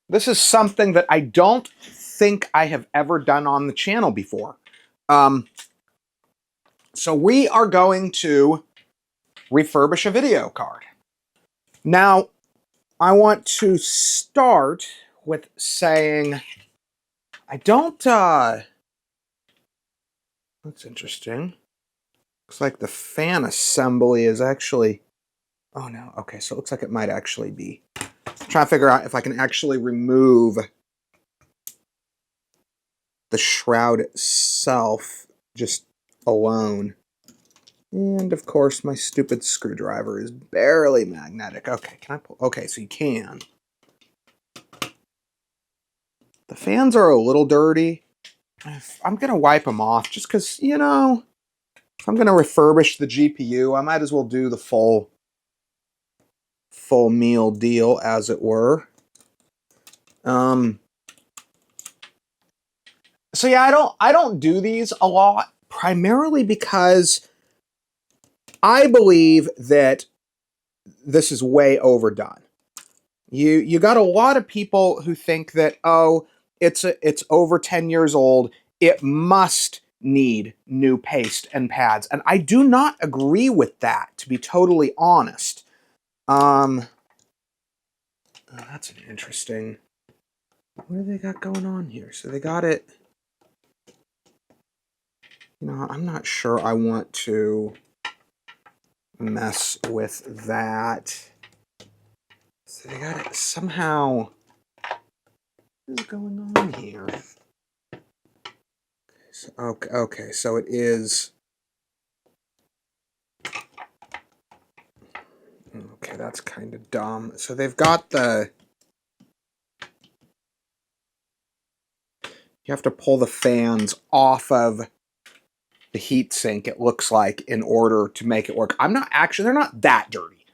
This is something that I don't think I have ever done on the channel before. So we are going to refurbish a video card. Now, I want to start with saying I don't, that's interesting. Looks like the fan assembly is actually, oh no, okay, so it looks like it might actually be. I'm trying to figure out if I can actually remove the shroud itself just alone. And of course, my stupid screwdriver is barely magnetic. Okay, can I pull? Okay, so you can. The fans are a little dirty. I'm going to wipe them off just because, you know, if I'm going to refurbish the GPU, I might as well do the full meal deal, as it were. So yeah, I don't do these a lot, primarily because I believe that this is way overdone. You got a lot of people who think that, oh, it's over 10 years old, it must need new paste and pads, and I do not agree with that, to be totally honest. Oh, that's an interesting. What do they got going on here? So they got it. You know, I'm not sure I want to mess with that. So they got it somehow. What is going on here? So, okay, so it is. Okay, that's kind of dumb. So they've got the. You have to pull the fans off of the heat sink, it looks like, in order to make it work. I'm not actually, they're not that dirty.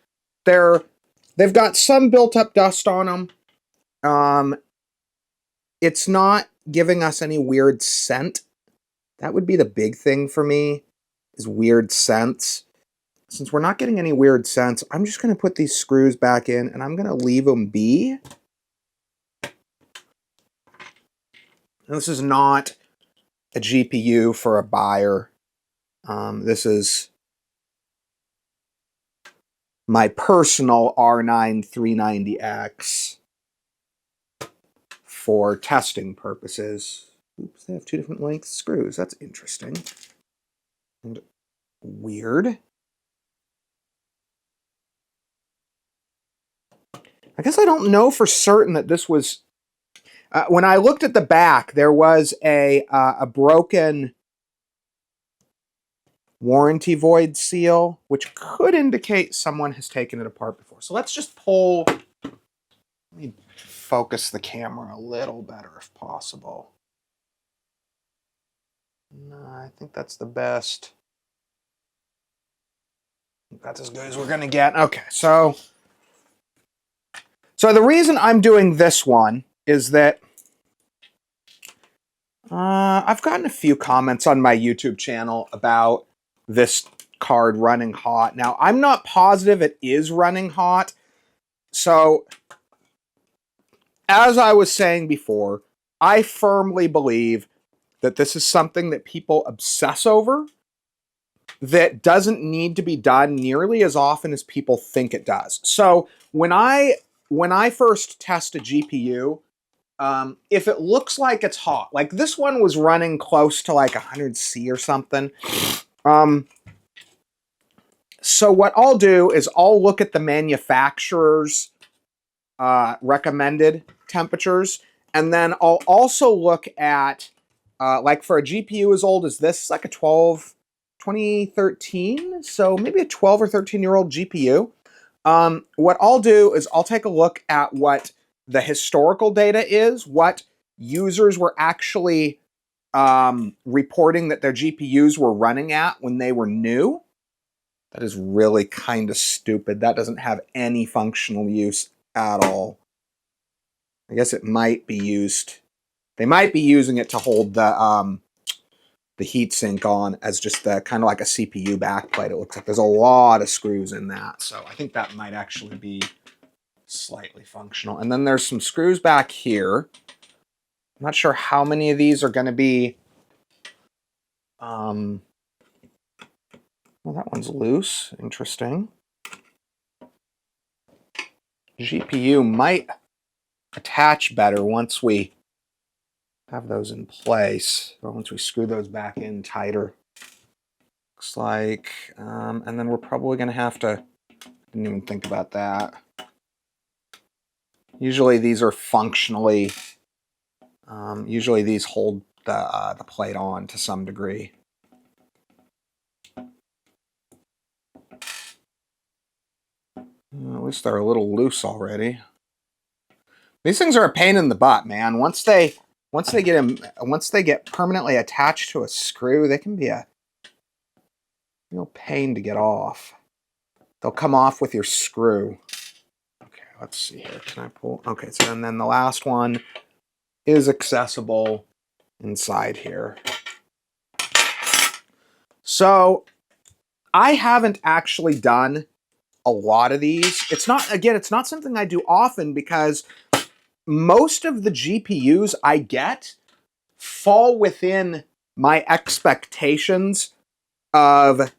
They've got some built up dust on them. It's not giving us any weird scent. That would be the big thing for me, is weird scents. Since we're not getting any weird scents, I'm just going to put these screws back in and I'm going to leave them be. Now, this is not a GPU for a buyer. This is my personal R9 390X for testing purposes. Oops, they have two different length screws. That's interesting. And weird. I guess I don't know for certain that this was... when I looked at the back, there was a broken warranty void seal, which could indicate someone has taken it apart before. So let's just pull... Let me focus the camera a little better if possible. No, I think that's the best. That's as good as we're going to get. Okay, so the reason I'm doing this one is that I've gotten a few comments on my YouTube channel about this card running hot. Now, I'm not positive it is running hot. So, as I was saying before, I firmly believe that this is something that people obsess over that doesn't need to be done nearly as often as people think it does. So, when I first test a GPU, if it looks like it's hot, like this one was running close to like 100C or something. So what I'll do is I'll look at the manufacturer's recommended temperatures, and then I'll also look at, like for a GPU as old as this, it's like a 2013, so maybe a 12 or 13-year-old GPU. What I'll do is I'll take a look at what the historical data is, what users were actually reporting that their GPUs were running at when they were new. That is really kind of stupid. That doesn't have any functional use at all. I guess it might be used. They might be using it to hold the heatsink on as just the kind of like a CPU backplate. It looks like there's a lot of screws in that, so I think that might actually be slightly functional. And then there's some screws back here. I'm not sure how many of these are going to be... well, that one's loose. Interesting. GPU might attach better once we have those in place, or once we screw those back in tighter. Looks like, and then we're probably going to have to... Didn't even think about that. Usually these are functionally... usually these hold the plate on to some degree. At least they're a little loose already. These things are a pain in the butt, man. Once they get permanently attached to a screw, they can be a real pain to get off. They'll come off with your screw. Okay, let's see here. Can I pull? Okay, so and then the last one is accessible inside here. So I haven't actually done a lot of these. It's not something I do often because most of the GPUs I get fall within my expectations of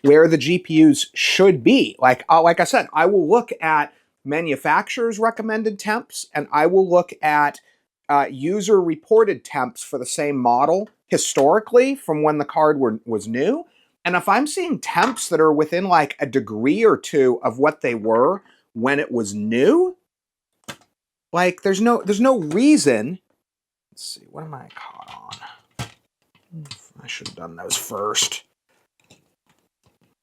where the GPUs should be. Like I said, I will look at manufacturers' recommended temps, and I will look at user reported temps for the same model historically from when the card was new. And if I'm seeing temps that are within like a degree or two of what they were when it was new, like there's no reason. Let's see, what am I caught on? I should have done those first.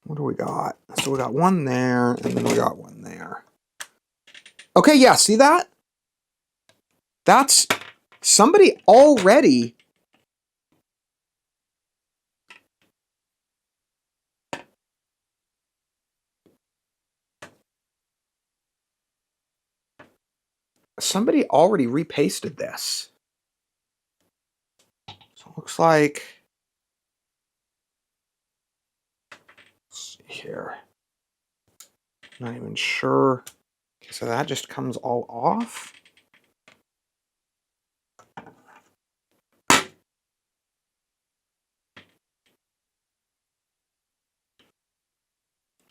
What do we got? So we got one there, and then we got one there. Okay, yeah, see that? That's somebody already... Somebody already repasted this. So it looks like... Let's see here. Not even sure. Okay, so that just comes all off.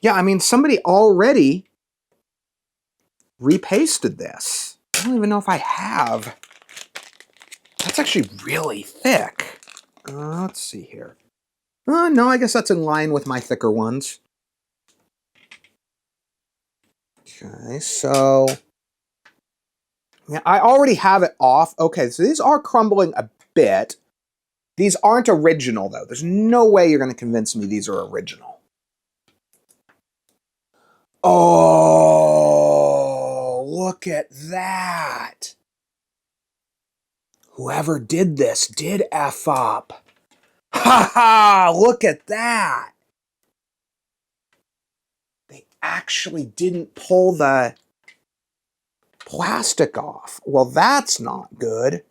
Yeah, I mean, somebody already repasted this. I don't even know if I have. That's actually really thick. Let's see here. No, I guess that's in line with my thicker ones. Okay, so... yeah, I already have it off. Okay, so these are crumbling a bit. These aren't original, though. There's no way you're going to convince me these are original. Oh, look at that. Whoever did this did F up. Ha ha, look at that. They actually didn't pull the plastic off. Well, that's not good.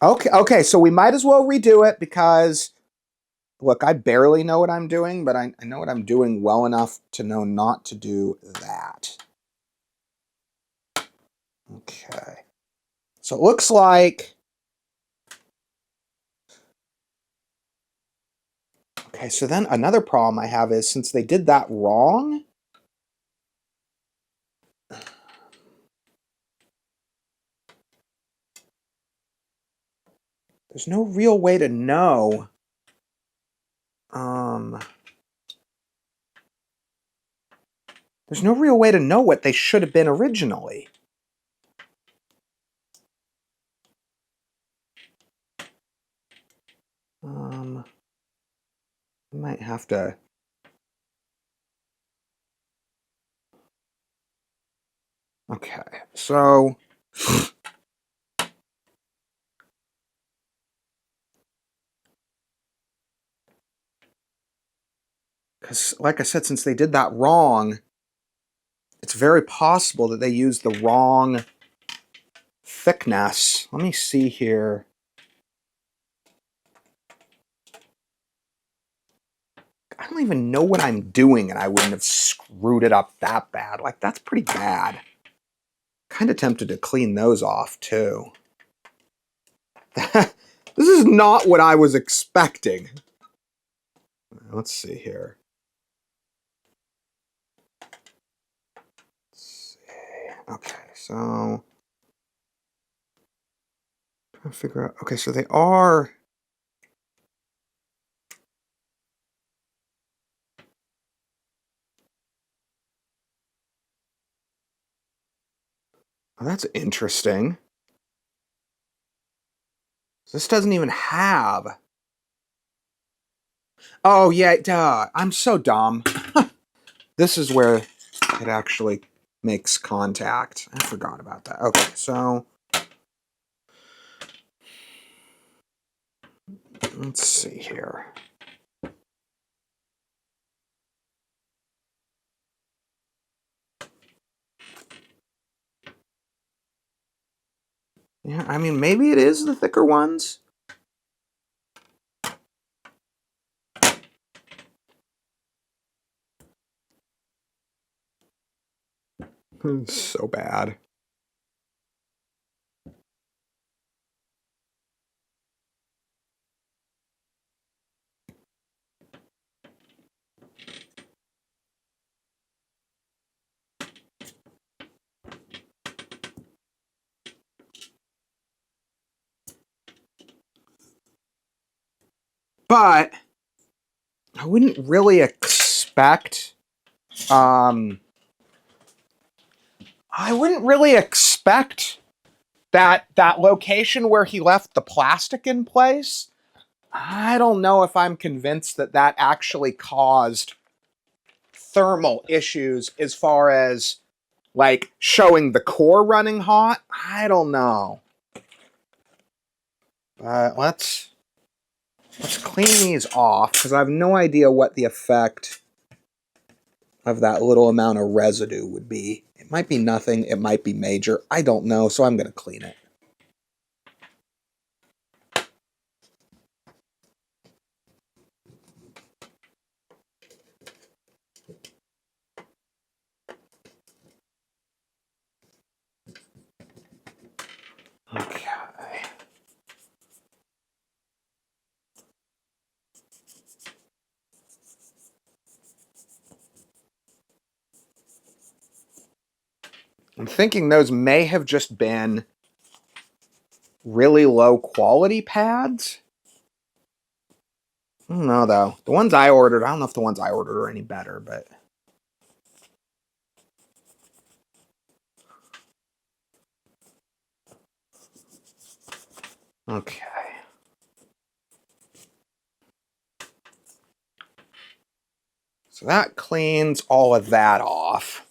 Okay, so we might as well redo it because, look, I barely know what I'm doing, but I know what I'm doing well enough to know not to do that. Okay. So it looks like... okay, so then another problem I have is since they did that wrong... there's no real way to know... there's no real way to know what they should have been originally. I might have to... okay, so... because, like I said, since they did that wrong, it's very possible that they used the wrong thickness. Let me see here. I don't even know what I'm doing and I wouldn't have screwed it up that bad. Like, that's pretty bad. Kind of tempted to clean those off, too. This is not what I was expecting. Let's see here. Let's see. Okay, so... trying to figure out... okay, so they are... oh, that's interesting. This doesn't even have... oh, yeah, duh. I'm so dumb. This is where it actually makes contact. I forgot about that. Okay, so... let's see here. Yeah, I mean, maybe it is the thicker ones. So bad. But I wouldn't really expect that location where he left the plastic in place. I don't know if I'm convinced that that actually caused thermal issues as far as like showing the core running hot. I don't know. But let's clean these off because I have no idea what the effect of that little amount of residue would be. It might be nothing, it might be major. I don't know, so I'm going to clean it. Okay. I'm thinking those may have just been really low quality pads. I don't know though. The ones I ordered, I don't know if the ones I ordered are any better, but... okay. So that cleans all of that off.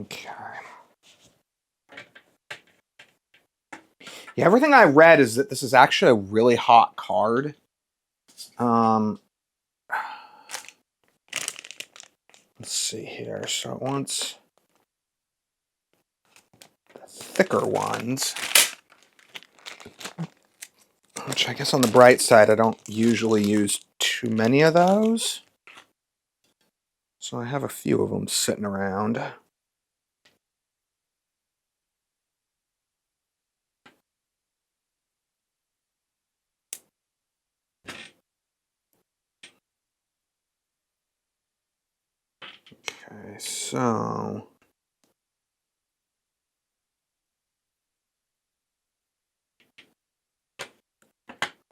Okay. Yeah, everything I read is that this is actually a really hot card. Let's see here. So it wants the thicker ones, which I guess on the bright side, I don't usually use too many of those. So I have a few of them sitting around. Okay, so...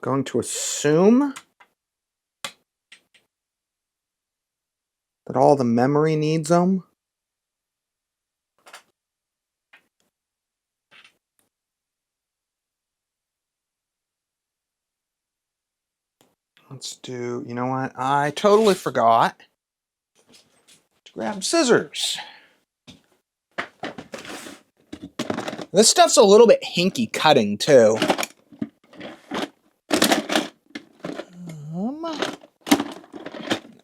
going to assume that all the memory needs them. Let's do, you know what? I totally forgot to grab scissors. This stuff's a little bit hinky cutting too.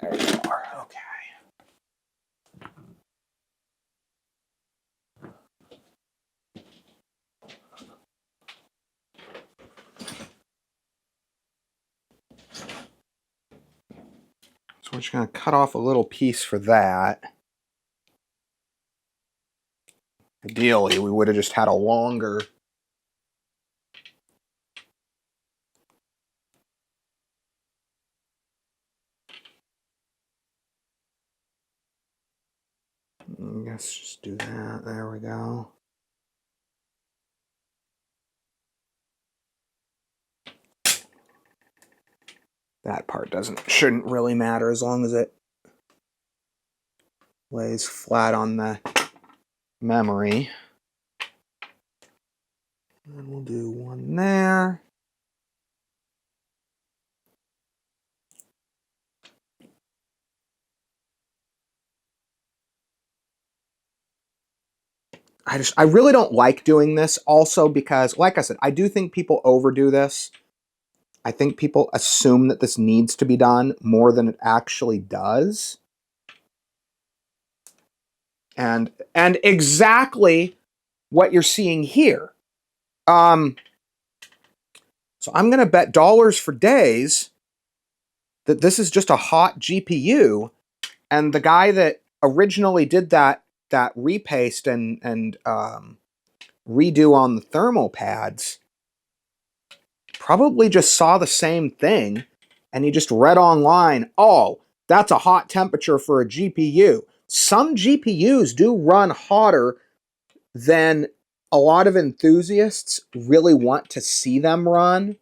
There you are. Okay. just going to cut off a little piece for that. Ideally, we would have just had a longer... Let's just do that. There we go. That part shouldn't really matter as long as it lays flat on the memory. And we'll do one there. I really don't like doing this also because, like I said, I do think people overdo this. I think people assume that this needs to be done more than it actually does. And exactly what you're seeing here. So I'm going to bet dollars for days that this is just a hot GPU, and the guy that originally did that repaste and redo on the thermal pads probably just saw the same thing, and he just read online, oh, that's a hot temperature for a GPU. Some GPUs do run hotter than a lot of enthusiasts really want to see them run.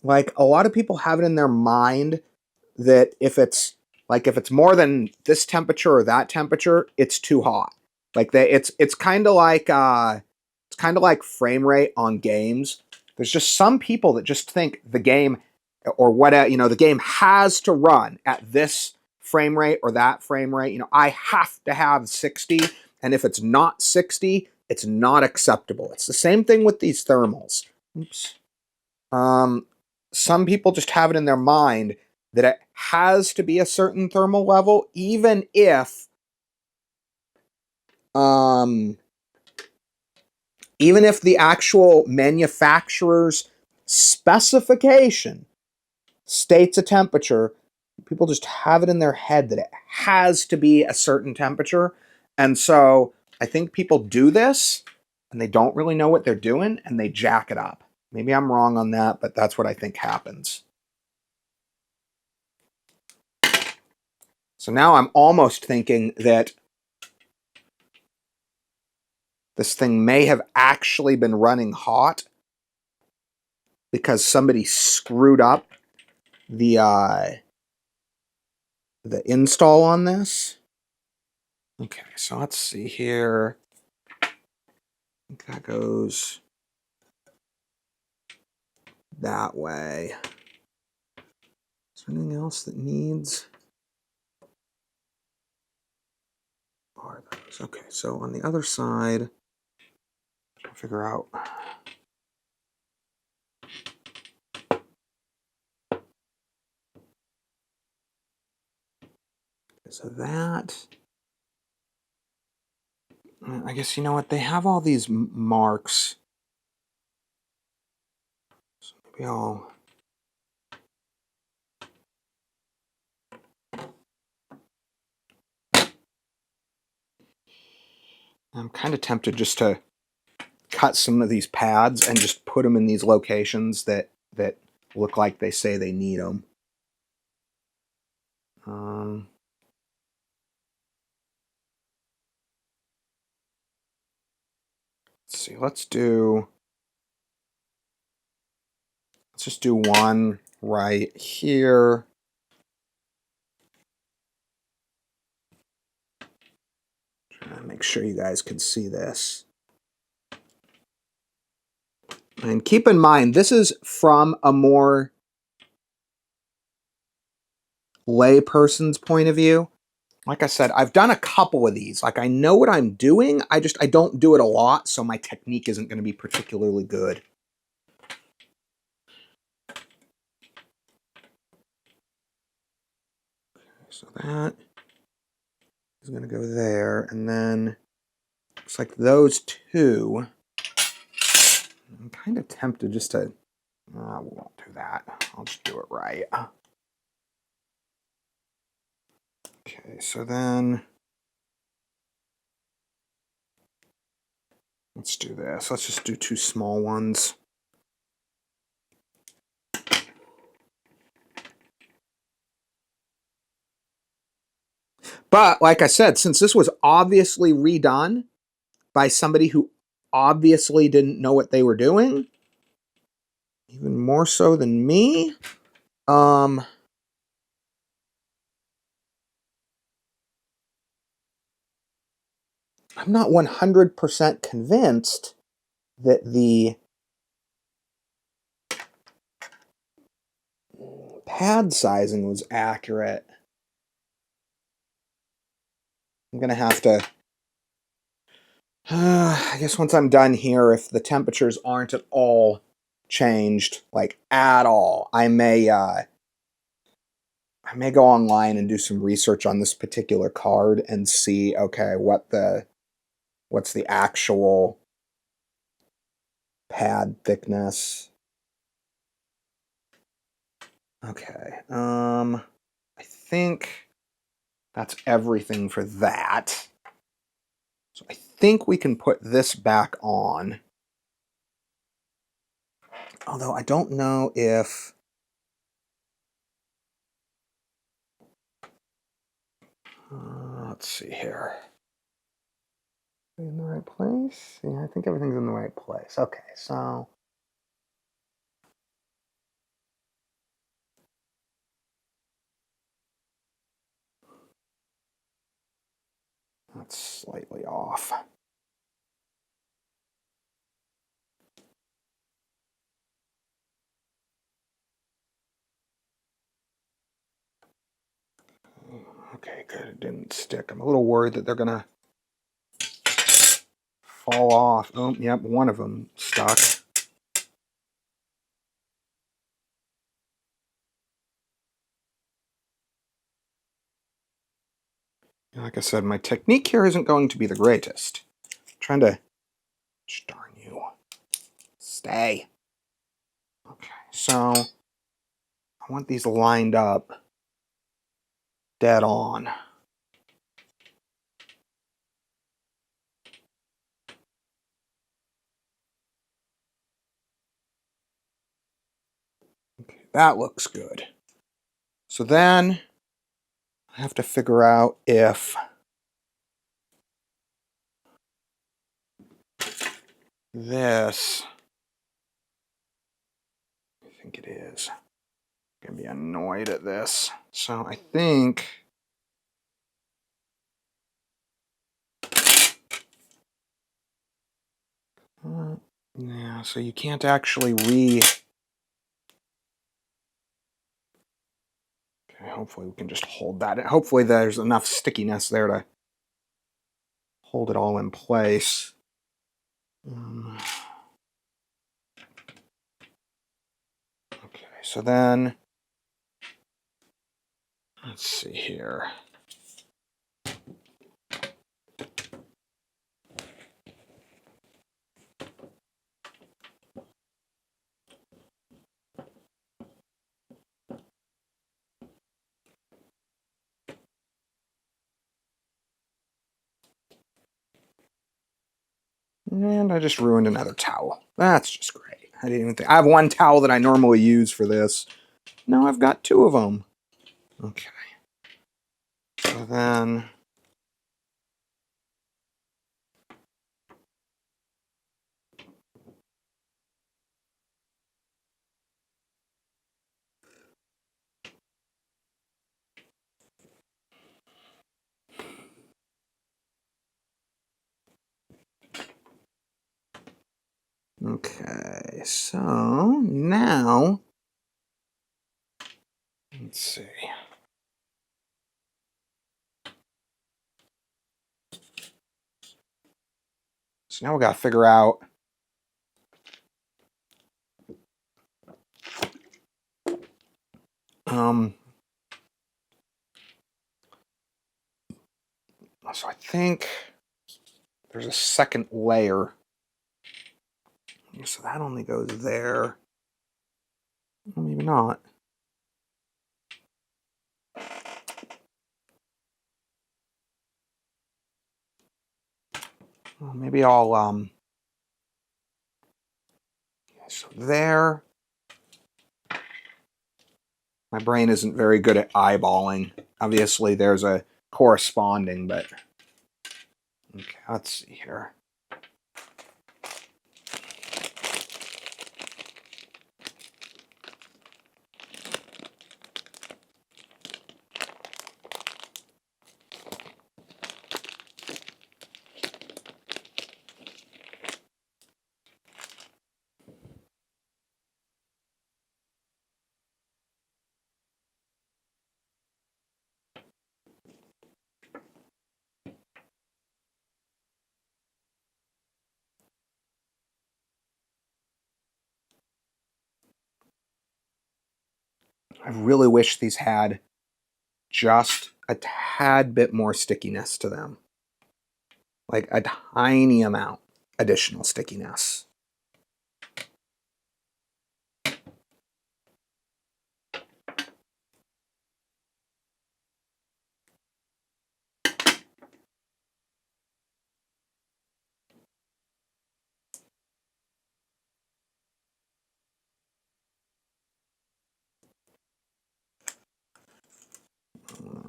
Like, a lot of people have it in their mind that if it's more than this temperature or that temperature, it's too hot. Like it's kind of like frame rate on games. There's just some people that just think the game or what the game has to run at this frame rate or that frame rate. I have to have 60, and if it's not 60, it's not acceptable. It's the same thing with these thermals. Oops. Some people just have it in their mind that it has to be a certain thermal level, even if the actual manufacturer's specification states a temperature. People just have it in their head that it has to be a certain temperature. And so I think people do this and they don't really know what they're doing and they jack it up. Maybe I'm wrong on that, but that's what I think happens. So now I'm almost thinking that this thing may have actually been running hot because somebody screwed up the install on this. Okay, so let's see here. I think that goes that way. Is there anything else that needs? Are those? Okay, so on the other side, I'll figure out. So that, I guess, you know what, they have all these marks. So maybe I'm kind of tempted just to cut some of these pads and just put them in these locations that look like they say they need them. Let's see. Let's just do one right here. Trying to make sure you guys can see this. And keep in mind, this is from a more layperson's point of view. Like I said, I've done a couple of these. Like, I know what I'm doing. I don't do it a lot, so my technique isn't going to be particularly good. Okay, so that is going to go there, and then looks like those two. I'm kind of tempted just to. We won't do that. I'll just do it right. Okay, so then let's do this. Let's just do 2 small ones. But like I said, since this was obviously redone by somebody who obviously didn't know what they were doing, even more so than me, I'm not 100% convinced that the pad sizing was accurate. I'm going to have to... I guess once I'm done here, if the temperatures aren't at all changed, like at all, I may go online and do some research on this particular card and see, okay, what's the actual pad thickness. Okay, I think that's everything for that. So I think we can put this back on. Although I don't know if... let's see here. In the right place? Yeah, I think everything's in the right place. Okay, so... that's slightly off. Okay, good. It didn't stick. I'm a little worried that they're gonna fall off. Oh, yep, one of them stuck. Like I said, my technique here isn't going to be the greatest. I'm trying to... darn you. Stay. Okay, so I want these lined up dead on. Okay, that looks good. So then I have to figure out if this... I think it is. I'm gonna be annoyed at this. So I think... yeah, so you can't actually Okay, hopefully we can just hold that. Hopefully there's enough stickiness there to hold it all in place. Okay, so then... let's see here. And I just ruined another towel. That's just great. I didn't even think... I have one towel that I normally use for this. Now I've got 2 of them. Okay. So then... okay, so now... let's see. So now we got to figure out... so I think there's a second layer. So that only goes there. Well, maybe not. Well, maybe I'll, so there. My brain isn't very good at eyeballing. Obviously, there's a corresponding, but okay, let's see here. I really wish these had just a tad bit more stickiness to them. Like a tiny amount additional stickiness.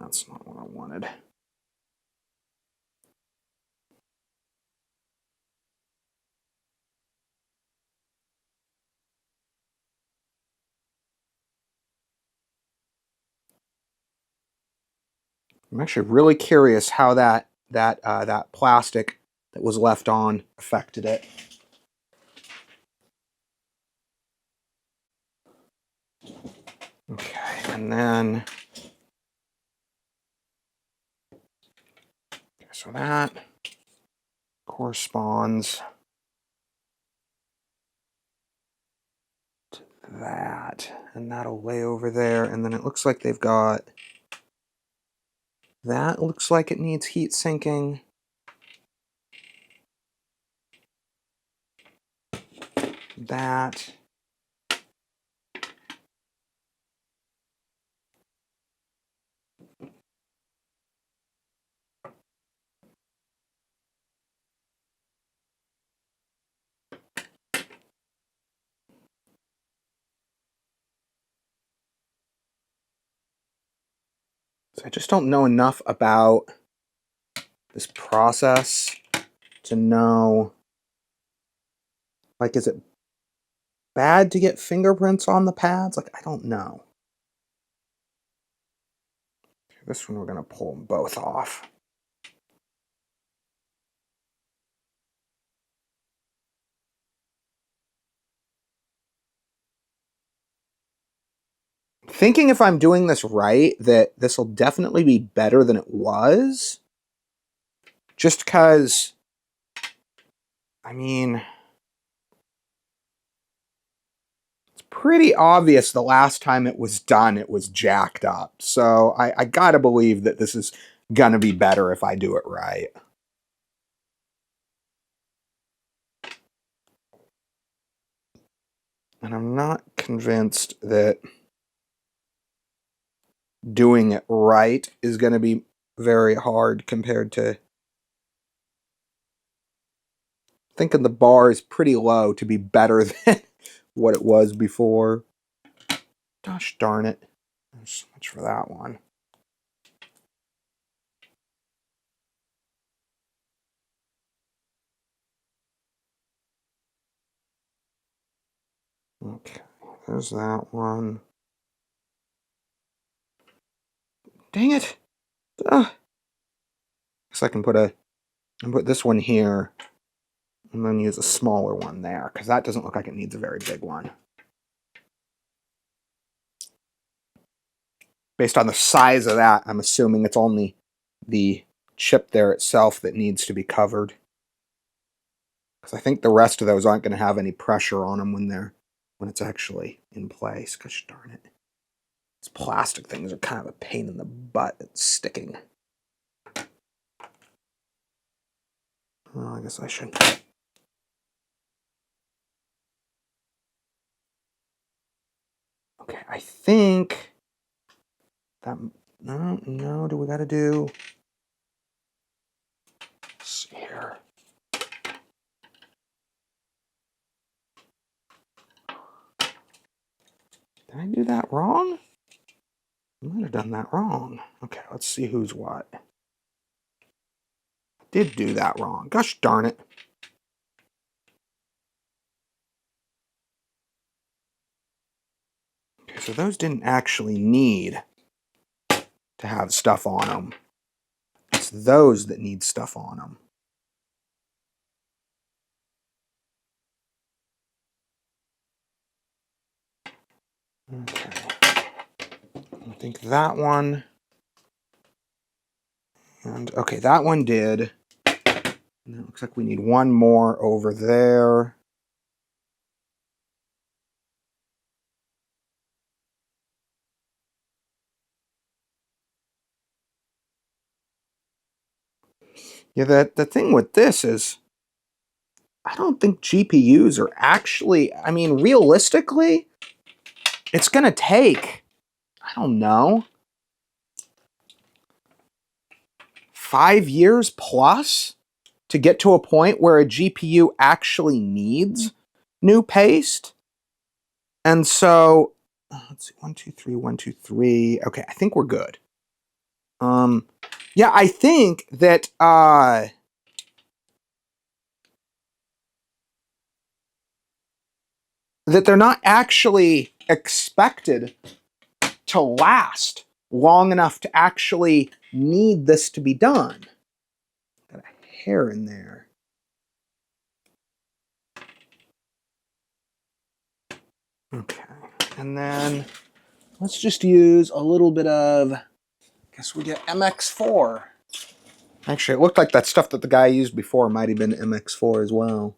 That's not what I wanted. I'm actually really curious how that plastic that was left on affected it. Okay, and then so that corresponds to that, and that'll lay over there, and then it looks like they've got that looks like it needs heat sinking. That. So I just don't know enough about this process to know, like, is it bad to get fingerprints on the pads? Like, I don't know. This one we're going to pull them both off. Thinking if I'm doing this right, that this will definitely be better than it was. Just because, I mean, it's pretty obvious the last time it was done, it was jacked up. So I gotta believe that this is gonna be better if I do it right. And I'm not convinced that doing it right is going to be very hard compared to thinking the bar is pretty low to be better than what it was before. Gosh darn it. There's so much for that one. Okay, there's that one. Dang it. Guess I can put this one here and then use a smaller one there, because that doesn't look like it needs a very big one. Based on the size of that, I'm assuming it's only the chip there itself that needs to be covered. Because I think the rest of those aren't going to have any pressure on them when it's actually in place. Gosh darn it. These plastic things are kind of a pain in the butt. It's sticking. Well, I guess I should. Okay, I think that, no, do we got to do, let's see here. Did I do that wrong? I might have done that wrong. Okay, let's see who's what. Did do that wrong. Gosh darn it. Okay, so those didn't actually need to have stuff on them. It's those that need stuff on them. Okay. I think that one. And okay, that one did. And it looks like we need one more over there. Yeah, the thing with this is I don't think GPUs are actually, I mean, realistically, it's going to take, I don't know, 5 years plus to get to a point where a GPU actually needs new paste. And so, let's see, 1, 2, 3, 1, 2, 3. Okay, I think we're good. Yeah, I think that, that they're not actually expected to last long enough to actually need this to be done. Got a hair in there. Okay, and then let's just use a little bit of, I guess we get MX4. Actually, it looked like that stuff that the guy used before might have been MX4 as well.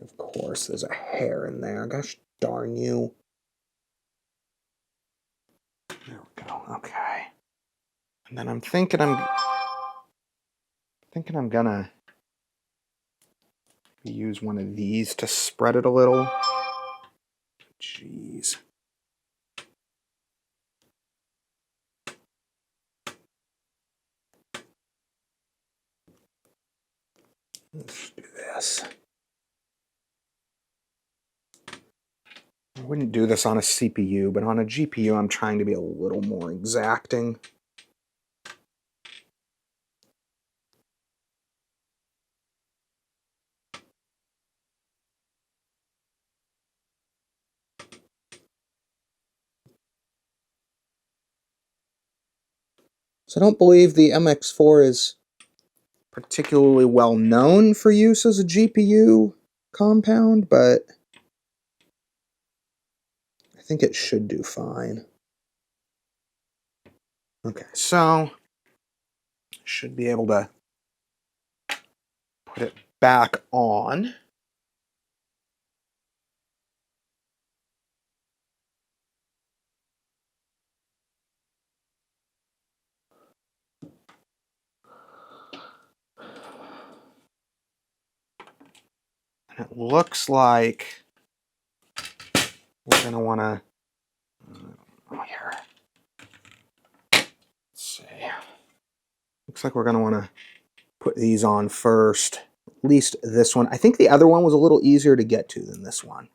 Of course, there's a hair in there. Gosh darn you. There we go. Okay. And then I'm thinking I'm gonna use one of these to spread it a little. Jeez. Let's do this. I wouldn't do this on a CPU, but on a GPU, I'm trying to be a little more exacting. So I don't believe the MX4 is particularly well known for use as a GPU compound, but I think it should do fine. Okay, so should be able to put it back on. And it looks like we're going to want to, here, let's see. Looks like we're going to want to put these on first. At least this one. I think the other one was a little easier to get to than this one.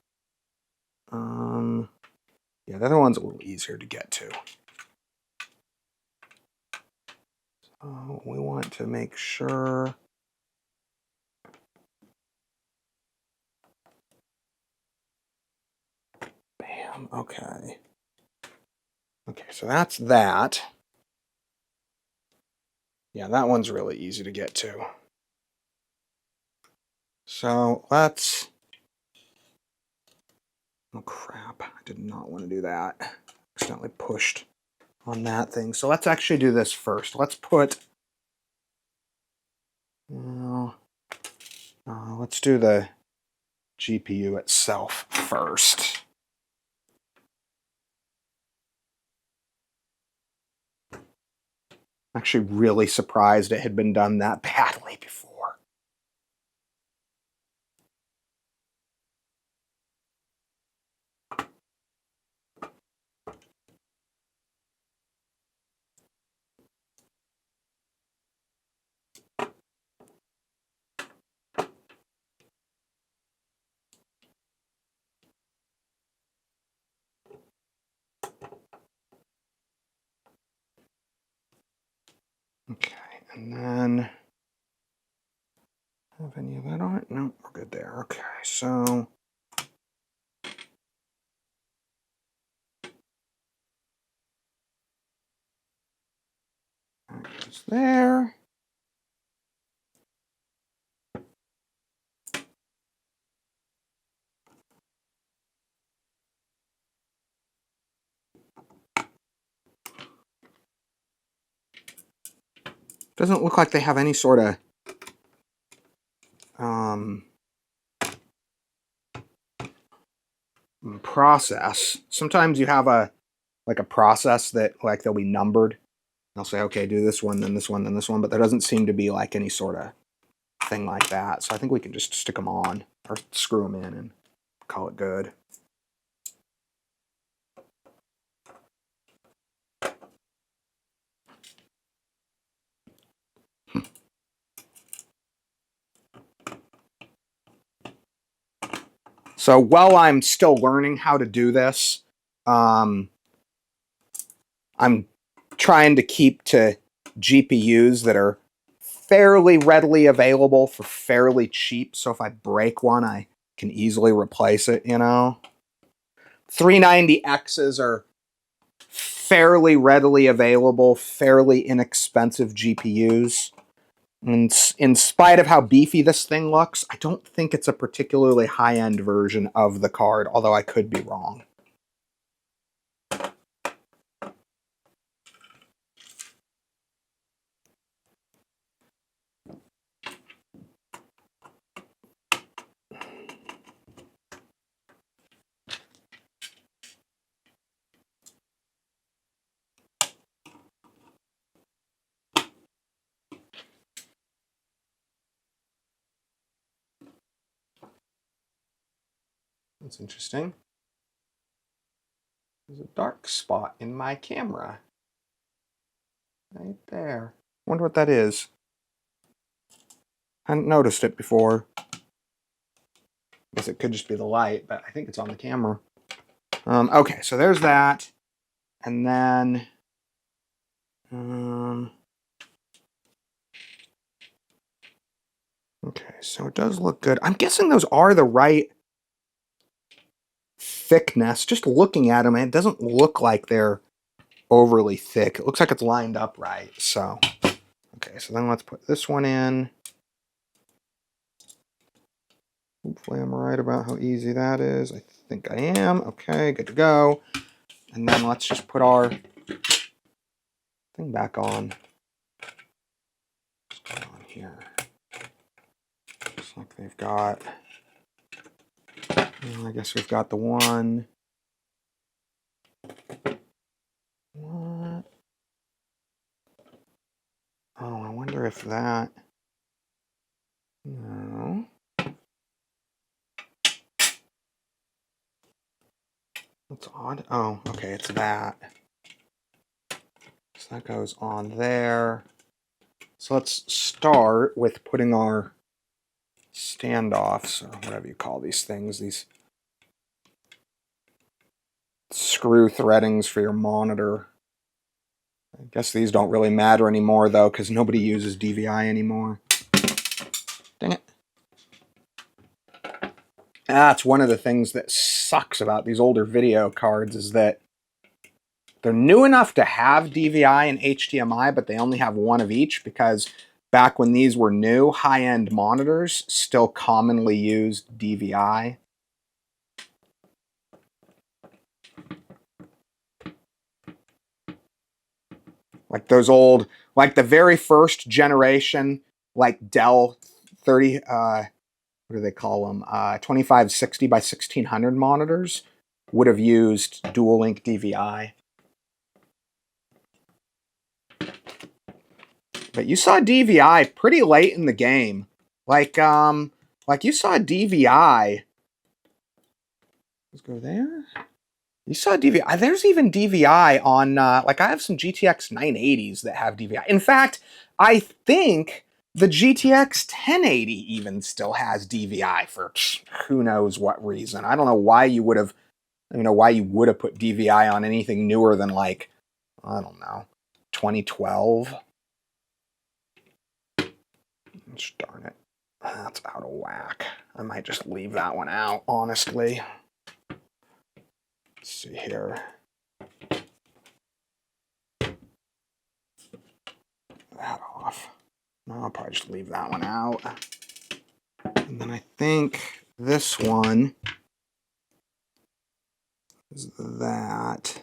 Yeah, the other one's a little easier to get to. So we want to make sure. Bam, okay. Okay, so that's that. Yeah, that one's really easy to get to. So let's, oh crap, I did not want to do that. Accidentally pushed on that thing. So let's actually do this first. Let's put, let's do the GPU itself first. I'm actually really surprised it had been done that badly before. Okay, and then have any of that on it? No, we're good there. Okay, so that goes there. Doesn't look like they have any sort of process. Sometimes you have a process that like they'll be numbered. They'll say, okay, do this one, then this one, then this one, but there doesn't seem to be like any sort of thing like that. So I think we can just stick them on or screw them in and call it good. So while I'm still learning how to do this, I'm trying to keep to GPUs that are fairly readily available for fairly cheap. So if I break one, I can easily replace it, you know. 390Xs are fairly readily available, fairly inexpensive GPUs. And in spite of how beefy this thing looks, I don't think it's a particularly high-end version of the card, although I could be wrong. That's interesting. There's a dark spot in my camera. Right there. Wonder what that is. Hadn't noticed it before. Guess it could just be the light, but I think it's on the camera. Okay, so there's that. And then... okay, so it does look good. I'm guessing those are the right thickness. Just looking at them, it doesn't look like they're overly thick. It looks like it's lined up right. So, okay, so then let's put this one in. Hopefully I'm right about how easy that is. I think I am. Okay, good to go. And then let's just put our thing back on. What's going on here? Looks like they've got... well, I guess we've got the one. What? Oh, I wonder if that... no. That's odd. Oh, okay, it's that. So that goes on there. So let's start with putting our standoffs, or whatever you call these things, these screw threadings for your monitor. I guess these don't really matter anymore, though, because nobody uses DVI anymore. Dang it. That's one of the things that sucks about these older video cards, is that they're new enough to have DVI and HDMI, but they only have one of each, because back when these were new, high-end monitors still commonly used DVI. Like those old, like the very first generation, like Dell 30, what do they call them? 2560 by 1600 monitors would have used dual link DVI. But you saw DVI pretty late in the game. Like you saw DVI. Let's go there. You saw DVI. There's even DVI on, like I have some GTX 980s that have DVI. In fact, I think the GTX 1080 even still has DVI for who knows what reason. I don't know why you would have, why you would have put DVI on anything newer than like, I don't know, 2012. Darn it. That's out of whack. I might just leave that one out, honestly. Let's see here. That off. No, I'll probably just leave that one out. And then I think this one is that.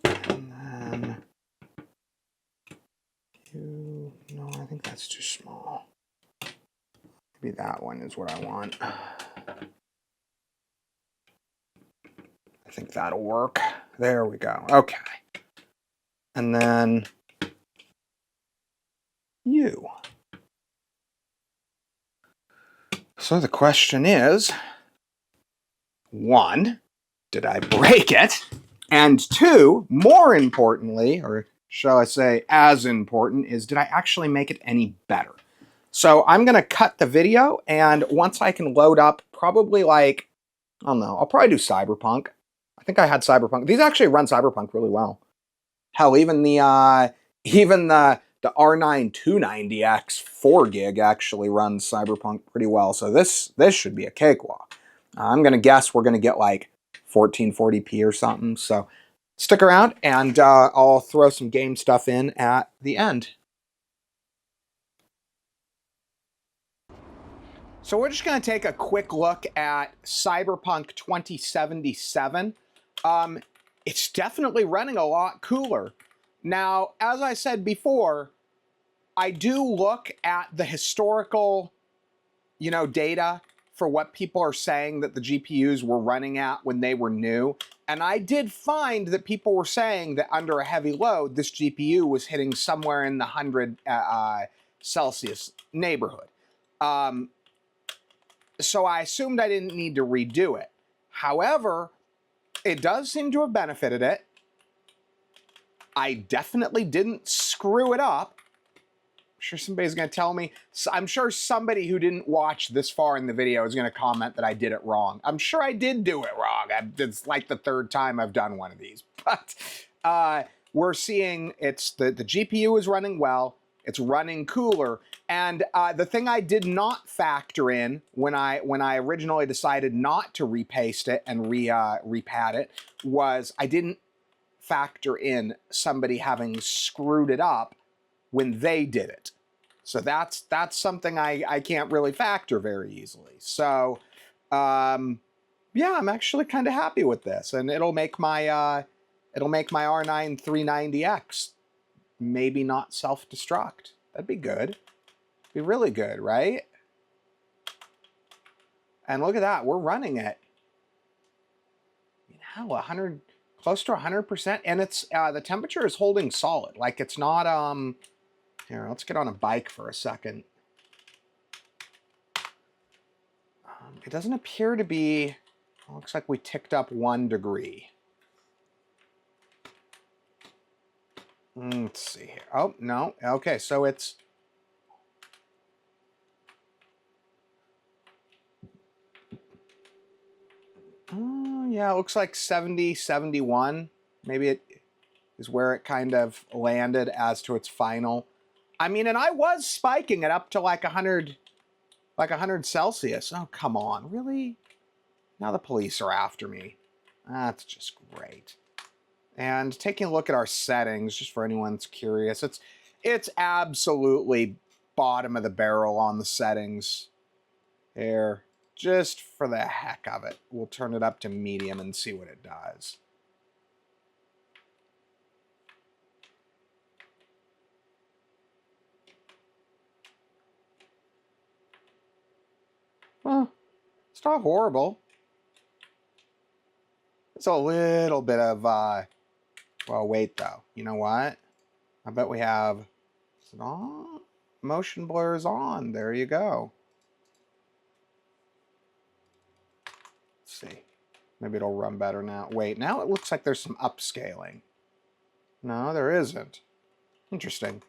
And then no, I think that's too small. Maybe that one is what I want. I think that'll work. There we go. Okay. And then you. So the question is, 1, did I break it? And 2, more importantly, or shall I say as important, is did I actually make it any better? So I'm going to cut the video, and once I can load up, probably like, I don't know, I'll probably do Cyberpunk. I think I had Cyberpunk. These actually run Cyberpunk really well. Hell, even the R9 290X 4 gig actually runs Cyberpunk pretty well. So this should be a cakewalk. I'm gonna guess we're gonna get like 1440p or something. So stick around, and I'll throw some game stuff in at the end. So we're just going to take a quick look at Cyberpunk 2077. It's definitely running a lot cooler. Now, as I said before, I do look at the historical, data for what people are saying that the GPUs were running at when they were new. And I did find that people were saying that under a heavy load, this GPU was hitting somewhere in the 100 Celsius neighborhood. So I assumed I didn't need to redo it. However, it does seem to have benefited it. I definitely didn't screw it up. I'm sure somebody's going to tell me. I'm sure somebody who didn't watch this far in the video is going to comment that I did it wrong. I'm sure I did do it wrong. It's like the 3rd time I've done one of these. But we're seeing it's the GPU is running well. It's running cooler. And the thing I did not factor in when I originally decided not to repaste it and repad it was I didn't factor in somebody having screwed it up when they did it. So that's something I can't really factor very easily. So yeah, I'm actually kind of happy with this, and it'll make my R9 390X maybe not self-destruct. That'd be good. Be really good, right? And look at that, we're running it. Hell, 100, close to 100%, and it's the temperature is holding solid. Like it's not here, let's get on a bike for a second. It doesn't appear to be, looks like we ticked up 1 degree. Let's see here. Oh, no. Okay, so it's... yeah, it looks like 70, 71. Maybe it is where it kind of landed as to its final. I mean, and I was spiking it up to like 100 Celsius. Oh, come on. Really? Now the police are after me. That's just great. And taking a look at our settings, just for anyone that's curious, it's absolutely bottom of the barrel on the settings. There, just for the heck of it. We'll turn it up to medium and see what it does. Well, it's not horrible. It's a little bit of, well, wait, though. You know what? I bet we have, is it on? Motion blur is on. There you go. Let's see. Maybe it'll run better now. Wait, now it looks like there's some upscaling. No, there isn't. Interesting.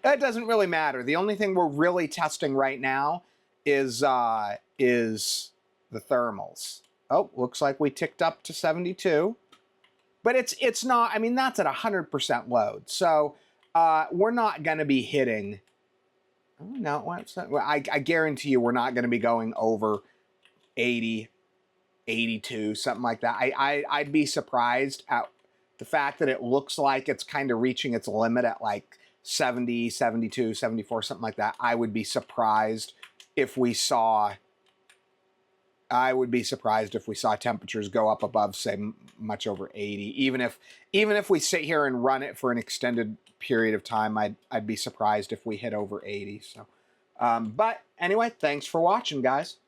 That doesn't really matter. The only thing we're really testing right now is the thermals. Oh, looks like we ticked up to 72. But it's not, I mean, that's at 100% load. So we're not going to be hitting. Oh, no, what's that? Well, I guarantee you we're not going to be going over 80, 82, something like that. I'd be surprised at the fact that it looks like it's kind of reaching its limit at like 70, 72, 74, something like that. I would be surprised if we saw temperatures go up above, say, much over 80. Even if we sit here and run it for an extended period of time, I'd be surprised if we hit over 80. So, but anyway, thanks for watching, guys.